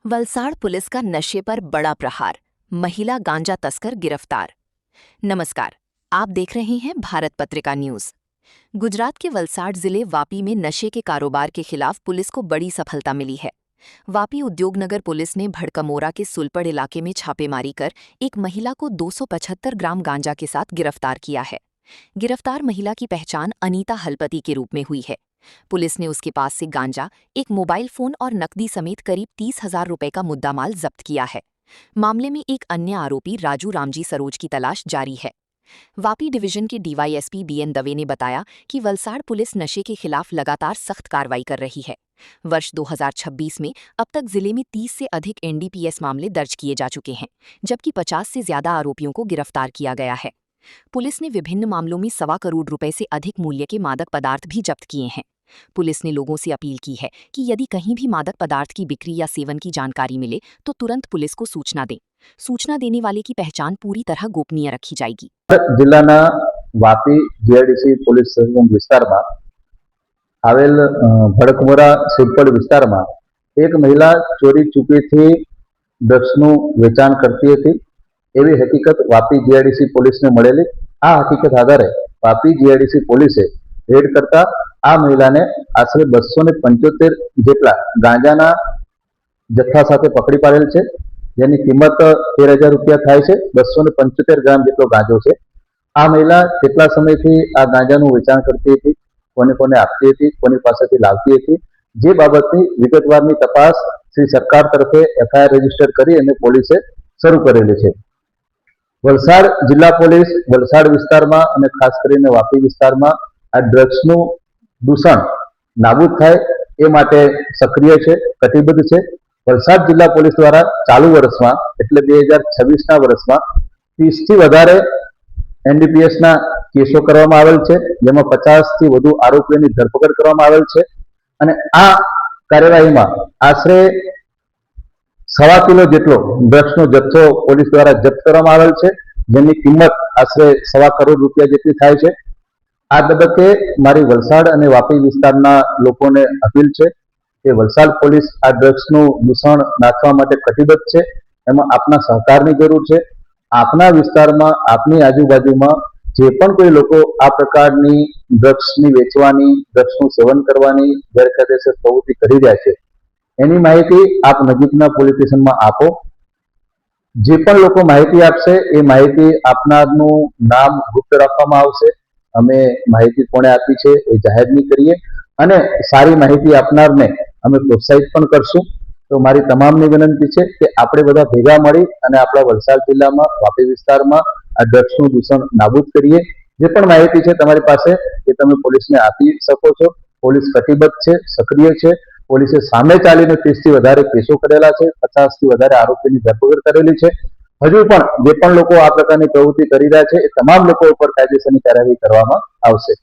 Valsad police का नशे पर बड़ा प्रहार, महिला गांजा तस्कर गिरफ्तार। नमस्कार, आप देख रहे हैं भारत पत्रिका न्यूज। गुजरात के वलसाड़ जिले वापी में नशे के कारोबार के खिलाफ पुलिस को बड़ी सफलता मिली है। वापी उद्योगनगर पुलिस ने भड़कमोरा के सुलपड़ इलाके में छापेमारी कर एक महिला को 275 ग्राम गांजा के साथ गिरफ्तार किया है। गिरफ्तार महिला की पहचान अनीता हलपति के रूप में हुई है। पुलिस ने उसके पास से गांजा, एक मोबाइल फोन और नकदी समेत करीब 30,000 रुपए का मुद्दामाल जब्त किया है। मामले में एक अन्य आरोपी राजू रामजी सरोज की तलाश जारी है। वापी डिवीजन के डीवाईएसपी बीएन दवे ने बताया कि वलसाड़ पुलिस नशे के खिलाफ लगातार सख्त कार्रवाई कर रही है। वर्ष 2026 में अब तक जिले में 30 से अधिक एनडीपीएस मामले दर्ज किए जा चुके हैं, जबकि 50 से ज्यादा आरोपियों को गिरफ्तार किया गया है। पुलिस ने विभिन्न मामलों में 1.25 करोड़ रुपए से अधिक मूल्य के मादक पदार्थ भी जब्त किए हैं। पुलिस ने लोगों से अपील की है कि यदि कहीं भी मादक पदार्थ की बिक्री या सेवन की जानकारी मिले तो तुरंत पुलिस को सूचना दें। सूचना देने वाले की पहचान पूरी तरह गोपनीय रखी जाएगी। जिल्लाना वापी जीआईडीसी पोलीस स्टेशन विस्तारमा आवेल भड़कमोरा सिरपड़ विस्तारमा एक महिला चोरी चूकीथी ड्रग्सનું વેચાણ કરતી હતી એવી હકીકત વાપી જીઆઈડીસી પોલીસને મળેલી। આ હકીકત આધારે વાપી જીઆઈડીસી પોલીસે રેડ કરતા આ મહિલાને આશરે 275 જેટલા ગાંજાના જથ્થા સાથે પકડી પાડેલ છે, જેની કિંમત 13,000 રૂપિયા થાય છે। 275 ગ્રામ જેટલો ગાંજો છે। આ મહિલા કેટલા સમયથી આ ગાંજાનું વેચાણ કરતી હતી, કોને કોને આપતી હતી, કોની પાસેથી લાવતી હતી, જે બાબતની વિગતવારની તપાસ શ્રી સરકાર તરફે એફઆઈઆર રજીસ્ટર કરી અને પોલીસે શરૂ કરેલી છે। વલસાડ જિલ્લા પોલીસ વલસાડ વિસ્તારમાં અને ખાસ કરીને વાપી વિસ્તારમાં આ ડ્રગ્સનું દૂષણ નાબૂદ થાય એ માટે સક્રિય છે, કટિબદ્ધ છે। વલસાડ જિલ્લા પોલીસ દ્વારા ચાલુ વર્ષમાં એટલે 2026ના વર્ષમાં 30 થી વધારે એનડીપીએસના કેસો કરવામાં આવેલ છે, જેમાં 50 થી વધુ આરોપીઓની ધરપકડ કરવામાં આવેલ છે અને આ કાર્યવાહીમાં આશરે 1.25 કિલો જેટલો ડ્રગ્સનો જથ્થો પોલીસ દ્વારા જપ્ત કરવામાં આવેલ છે, જેની કિંમત આશરે 1.25 કરોડ રૂપિયા જેટલી થાય છે। આ તબક્કે મારી વલસાડ અને વાપી વિસ્તારના લોકોને અપીલ છે કે વલસાડ પોલીસ આ ડ્રગ્સનું દૂષણ નાથવા માટે કટિબદ્ધ છે। એમાં આપના સહકારની જરૂર છે। આપના વિસ્તારમાં આપની આજુબાજુમાં જે પણ કોઈ લોકો આ પ્રકારની ડ્રગ્સની વેચવાની, ડ્રગ્સનું સેવન કરવાની ગેરકાયદેસર પ્રવૃત્તિ કરી રહ્યા છે એની માહિતી આપ નજીકના પોલીસ સ્ટેશનમાં આપો। જે પણ લોકો માહિતી આપશે એ માહિતી આપનારનું નામ ગુપ્ત રાખવામાં આવશે। અમે માહિતી કોણે આપી છે એ જાહેર નહીં કરીએ અને સારી માહિતી આપનારને અમે પ્રોત્સાહિત પણ કરશું। તો મારી તમામની વિનંતી છે કે આપણે બધા ભેગા મળી અને આપણા વલસાડ જિલ્લામાં વાપી વિસ્તારમાં આ ડ્રગ્સનું દૂષણ નાબૂદ કરીએ। જે પણ માહિતી છે તમારી પાસે એ તમે પોલીસને આપી શકો છો। પોલીસ કટિબદ્ધ છે, સક્રિય છે। પોલીસે સામે ચાલીને 30 થી વધારે કેસો કરેલા છે, 50 થી વધારે આરોપીની ધરપકડ કરેલી છે। હજુ પણ જે પણ લોકો આ પ્રકારની પ્રવૃત્તિ કરી રહ્યા છે એ તમામ લોકો ઉપર કાયદેસરની કાર્યવાહી કરવામાં આવશે।